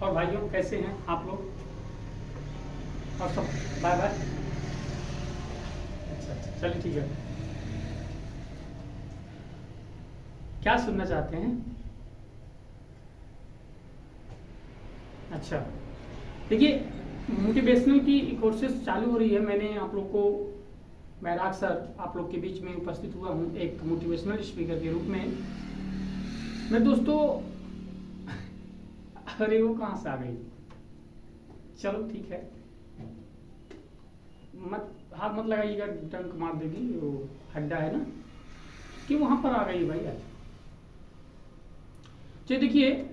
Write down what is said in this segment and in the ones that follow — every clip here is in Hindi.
और भाइयों कैसे हैं आप लोग? और सब बाय बाय। अच्छा अच्छा, चलिए ठीक है। क्या सुनना चाहते हैं? अच्छा, देखिए मोटिवेशनल की कोर्सेज चालू हो रही है। मैंने आप लोग को बैराग सर आप लोग के बीच में उपस्थित हुआ हूँ एक मोटिवेशनल स्पीकर के रूप में। मैं दोस्तों अरे वो कहाँ से आ गई? चलो ठीक है, मत हाथ मत लगाइएगा, डंक मार देगी। वो हड्डा है ना कि वहां पर आ गई भाई आज। चलिए देखिए,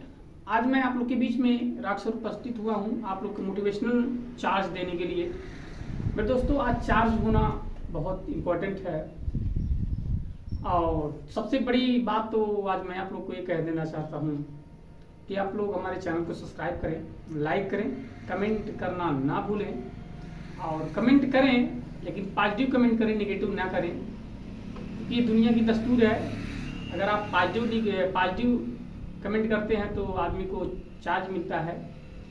आज मैं आप लोग के बीच में राग सर उपस्थित हुआ हूँ आप लोग को मोटिवेशनल चार्ज देने के लिए। मेरे दोस्तों आज चार्ज होना बहुत इम्पोर्टेंट है। और सबसे बड़ी बात तो आज मैं आप लोग को ये कह देना चाहता हूँ कि आप लोग हमारे चैनल को सब्सक्राइब करें, लाइक करें, कमेंट करना ना भूलें। और कमेंट करें लेकिन पॉजिटिव कमेंट करें, नेगेटिव ना करें। ये दुनिया की दस्तूर है। अगर आप पॉजिटिव कमेंट करते हैं तो आदमी को चार्ज मिलता है,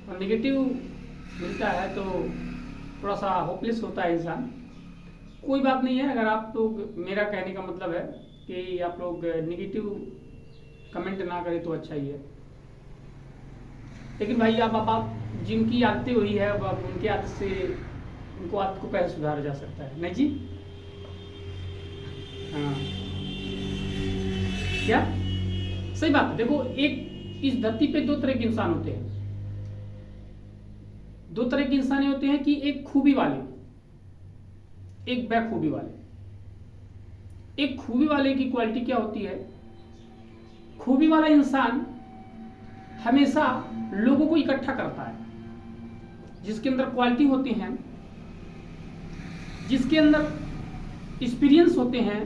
और नेगेटिव मिलता है तो थोड़ा सा होपलेस होता है इंसान। कोई बात नहीं है, अगर आप लोग, मेरा कहने का मतलब है कि आप लोग नेगेटिव कमेंट ना करें तो अच्छा ही है। लेकिन भाई अब आप जिनकी आदतें हुई है अब उनकी आदत से उनको आदत को कैसे सुधारा जा सकता है? नहीं जी, हाँ क्या सही बात है। देखो, एक इस धरती पे दो तरह के इंसान होते हैं। दो तरह के इंसान होते हैं कि एक खूबी वाले, एक बेखूबी वाले। एक खूबी वाले की क्वालिटी क्या होती है? खूबी वाला इंसान हमेशा लोगों को इकट्ठा करता है, जिसके अंदर क्वालिटी होती हैं, जिसके अंदर एक्सपीरियंस होते हैं,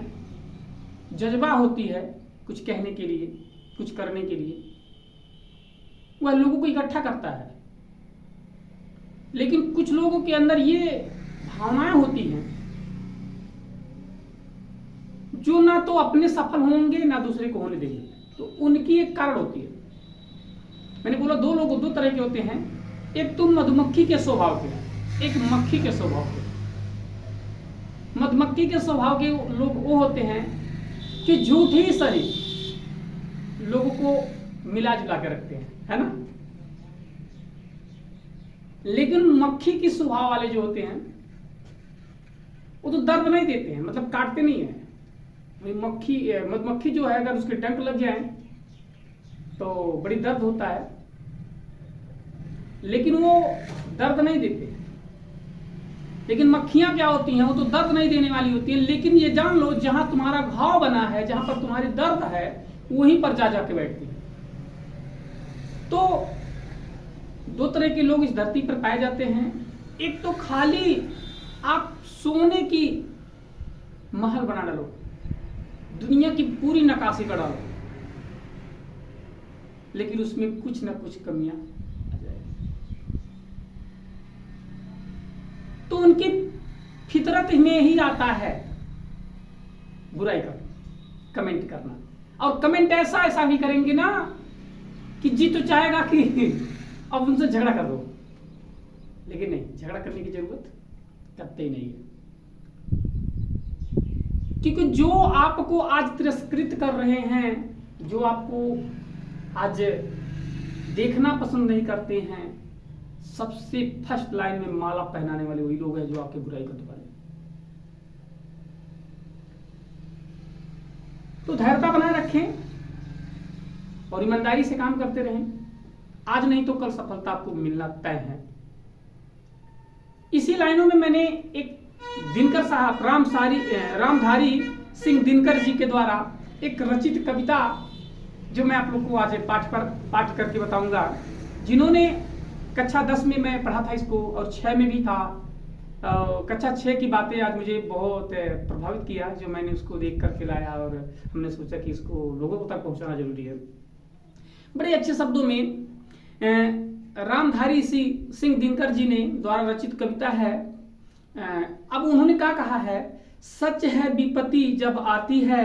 जज्बा होती है कुछ कहने के लिए, कुछ करने के लिए, वह लोगों को इकट्ठा करता है। लेकिन कुछ लोगों के अंदर ये भावनाएं होती हैं जो ना तो अपने सफल होंगे ना दूसरे को होने देंगे। तो उनकी एक कारण होती है। मैंने बोला दो लोग दो तरह के होते हैं। एक तो मधुमक्खी के स्वभाव के, एक मक्खी के स्वभाव के। मधुमक्खी के स्वभाव के लोग वो होते हैं कि झूठ ही सही लोगों को मिला जुला के रखते हैं, है ना। लेकिन मक्खी की स्वभाव वाले जो होते हैं वो तो दर्द नहीं देते हैं, मतलब काटते नहीं है। मधुमक्खी जो है अगर उसके डंक लग जाए तो बड़ी दर्द होता है, लेकिन वो दर्द नहीं देते। लेकिन मक्खियां क्या होती हैं, वो तो दर्द नहीं देने वाली होती हैं, लेकिन ये जान लो जहां तुम्हारा घाव बना है, जहां पर तुम्हारी दर्द है, वहीं पर जा जाके बैठती है। तो दो तरह के लोग इस धरती पर पाए जाते हैं। एक तो खाली आप सोने की महल बना डालो, दुनिया की पूरी नक्काशी कर डालो, लेकिन उसमें कुछ ना कुछ कमियां आ जाएगी। तो उनकी फितरत में ही आता है बुराई का कमेंट करना। और कमेंट ऐसा ऐसा भी करेंगे ना कि जी तो चाहेगा कि अब उनसे झगड़ा कर दो, लेकिन नहीं, झगड़ा करने की जरूरत करते ही नहीं है। क्योंकि जो आपको आज तिरस्कृत कर रहे हैं, जो आपको आज देखना पसंद नहीं करते हैं, सबसे फर्स्ट लाइन में माला पहनाने वाले वही लोग हैं जो आपकी बुराई करने वाले। तो धैर्यता बनाए रखें और ईमानदारी से काम करते रहें। आज नहीं तो कल सफलता आपको मिलना तय है। इसी लाइनों में मैंने एक दिनकर साहब रामधारी सिंह दिनकर जी के द्वारा एक रचित कविता जो मैं आप लोग को आज पाठ करके बताऊंगा, जिन्होंने कक्षा 10 में मैं पढ़ा था इसको और 6 में भी था। कक्षा 6 की बातें आज मुझे बहुत प्रभावित किया, जो मैंने उसको देख करके लाया और हमने सोचा कि इसको लोगों तक पहुंचाना जरूरी है। बड़े अच्छे शब्दों में रामधारी सिंह दिनकर जी ने द्वारा रचित कविता है। अब उन्होंने क्या कहा है? सच है विपत्ति जब आती है,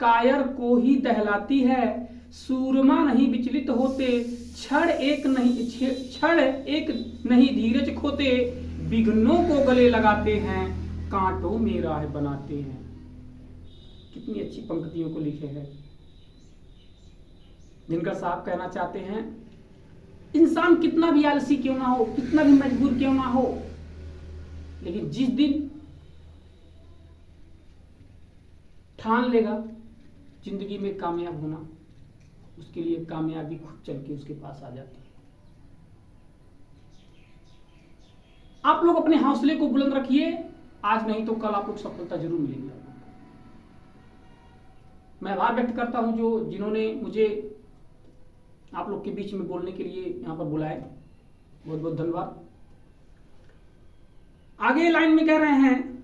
कायर को ही दहलाती है, सूरमा नहीं विचलित होते, क्षण एक नहीं धीरज खोते, विघ्नों को गले लगाते हैं, कांटों में राह बनाते हैं। कितनी अच्छी पंक्तियों को लिखे हैं। दिनकर साहब कहना चाहते हैं, इंसान कितना भी आलसी क्यों ना हो, कितना भी मजबूर क्यों ना हो, लेकिन जिस दिन ठान लेगा जिंदगी में कामयाब होना, उसके लिए कामयाबी खुद चल के उसके पास आ जाती है। आप लोग अपने हौसले को बुलंद रखिए, आज नहीं तो कल आप लोग सफलता जरूर मिलेगी। मैं आभार व्यक्त करता हूं जो जिन्होंने मुझे आप लोग के बीच में बोलने के लिए यहां पर बुलाया, बहुत बहुत धन्यवाद। आगे लाइन में कह रहे हैं,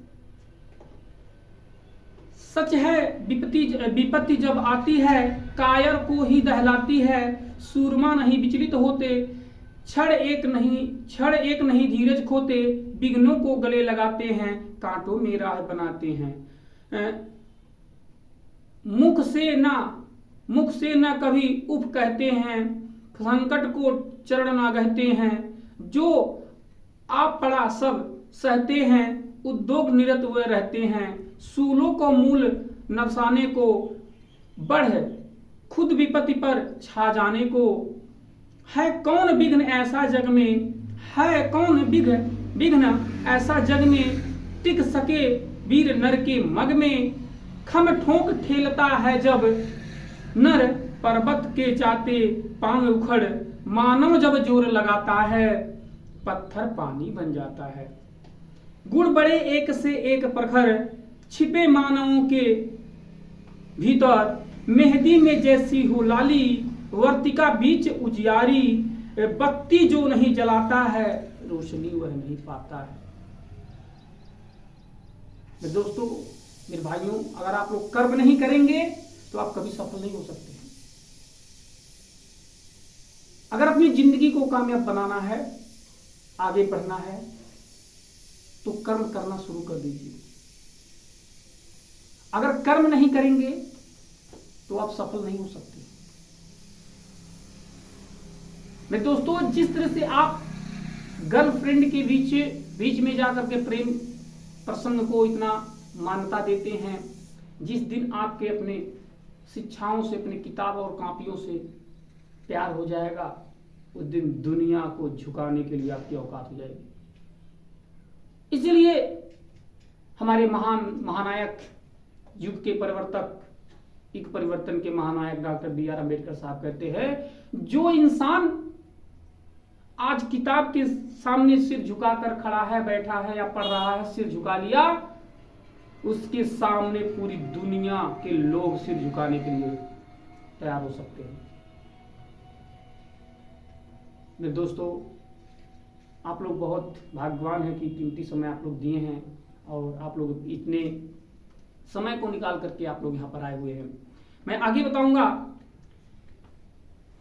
सच है विपत्ति जब आती है, कायर को ही दहलाती है, सूरमा नहीं विचलित होते, क्षण एक नहीं धीरज खोते, विघ्नों को गले लगाते हैं, कांटों में राह बनाते हैं। मुख से ना कभी उफ कहते हैं, संकट को चरण ना कहते हैं, जो आप पड़ा सब सहते हैं, उद्योग निरत हुए रहते हैं, सूलों को मूल नवसाने को, बढ़ खुद विपत्ति पर छा जाने को, है कौन विघ्न ऐसा जग में, है कौन विघ्न ऐसा जग में, टिक सके वीर नर के मग में, खम ठोक ठेलता है जब नर पर्वत के चाते पांव उखड़, मानव जब जोर लगाता है, पत्थर पानी बन जाता है। गुण बड़े एक से एक प्रखर, छिपे मानवों के भीतर, मेहंदी में जैसी हो लाली, वर्तिका बीच उजियारी, बत्ती जो नहीं जलाता है, रोशनी वह नहीं पाता है। दोस्तों, मेरे भाइयों, अगर आप लोग कर्म नहीं करेंगे तो आप कभी सफल नहीं हो सकते। अगर अपनी जिंदगी को कामयाब बनाना है, आगे बढ़ना है, तो कर्म करना शुरू कर दीजिए। अगर कर्म नहीं करेंगे तो आप सफल नहीं हो सकते। मेरे दोस्तों, जिस तरह से आप गर्लफ्रेंड के बीच में जाकर के प्रेम प्रसंग को इतना मान्यता देते हैं, जिस दिन आपके अपने शिक्षाओं से, अपनी किताब और कॉपियों से प्यार हो जाएगा, उस दिन दुनिया को झुकाने के लिए आपकी औकात हो जाएगी। इसलिए हमारे महानायक, युग के परिवर्तक, एक परिवर्तन के महानायक डॉक्टर B.R. अम्बेडकर साहब कहते हैं, जो इंसान आज किताब के सामने सिर झुकाकर खड़ा है, बैठा है या पढ़ रहा है, सिर झुका लिया, उसके सामने पूरी दुनिया के लोग सिर झुकाने के लिए तैयार हो सकते हैं। मेरे दोस्तों, आप लोग बहुत भाग्यवान हैं कि कीमती समय आप लोग दिए हैं और आप लोग इतने समय को निकाल करके आप लोग यहाँ पर आए हुए हैं। मैं आगे बताऊंगा।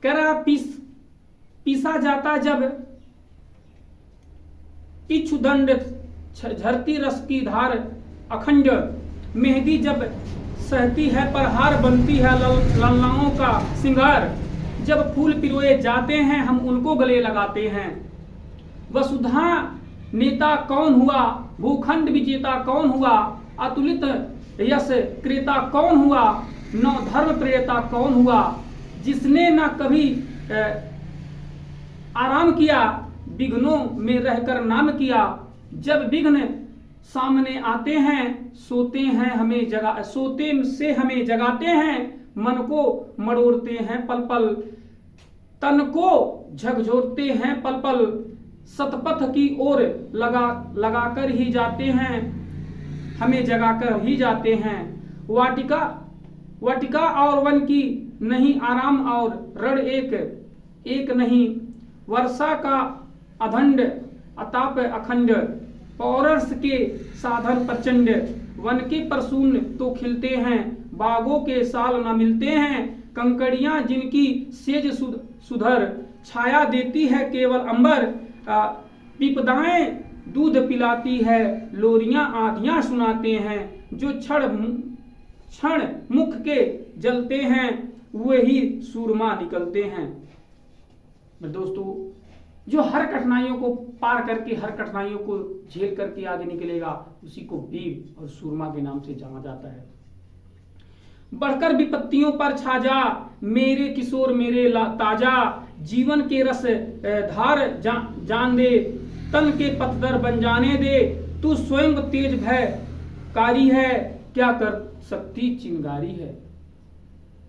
कह रहा, पीसा जाता जब इच्छुदंड, झरती रस की धार अखंड, मेहंदी जब सहती है प्रहार, बनती है ललनाओं का सिंगार, जब फूल पिरोए जाते हैं हम उनको गले लगाते हैं। वसुधा नेता कौन हुआ, भूखंड विजेता कौन हुआ, अतुलित यश क्रेता कौन हुआ, नौ धर्म प्रेता कौन हुआ, जिसने न कभी आराम किया, विघ्नों में रहकर नाम किया, जब विघ्न सामने आते हैं, सोते से हमें जगाते हैं, मन को मड़ोड़ते हैं पल पल, तन को झकझोरते हैं पल पल, सतपथ की ओर लगाकर ही जाते हैं, हमें जगाकर ही जाते हैं। वाटिका और वन की नहीं आराम और रण एक नहीं, वर्षा का अधंड अताप अखंड, पौरस के साधन प्रचंड, वन के परसून तो खिलते हैं, बागों के साल न मिलते हैं, कंकड़ियां जिनकी सेज सुधर, छाया देती है केवल अंबर, विपदाएं दूध पिलाती है, लोरियां आधियां सुनाते हैं, जो क्षण मुख के जलते हैं, वही सूरमा निकलते हैं। मेरे दोस्तों, जो हर कठिनाइयों को पार करके, हर कठिनाइयों को झेल करके आगे निकलेगा, उसी को वीर और सूरमा के नाम से जाना जाता है। बढ़कर विपत्तियों पर छा जा मेरे किशोर मेरे ताजा, जीवन के रस धार जान दे, तन के पतदर बन जाने दे, तू स्वयं तेज भय कारी है, क्या कर सकती चिंगारी है।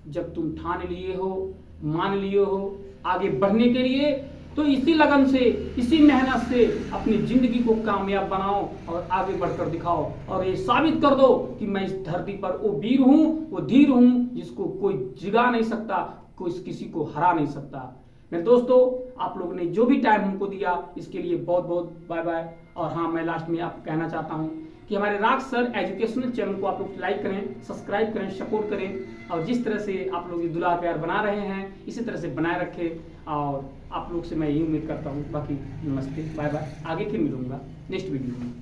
जब तुम ठान लिए हो, मान लिए हो आगे बढ़ने के लिए, तो इसी लगन से, इसी मेहनत से अपनी जिंदगी को कामयाब बनाओ और आगे बढ़कर दिखाओ और ये साबित कर दो कि मैं इस धरती पर वो वीर हूं, वो धीर हूं जिसको कोई जिगा नहीं सकता, कोई किसी को हरा नहीं सकता। मेरे दोस्तों, आप लोगों ने जो भी टाइम हमको दिया इसके लिए बहुत बहुत बाय बाय। और हाँ, मैं लास्ट में आप कहना चाहता हूँ कि हमारे राज सर एजुकेशनल चैनल को आप लोग लाइक करें, सब्सक्राइब करें, सपोर्ट करें और जिस तरह से आप लोग ये दुलार प्यार बना रहे हैं इसी तरह से बनाए रखें। और आप लोग से मैं यही उम्मीद करता हूँ। बाकी नमस्ते, बाय बाय, आगे फिर मिलूंगा नेक्स्ट वीडियो में।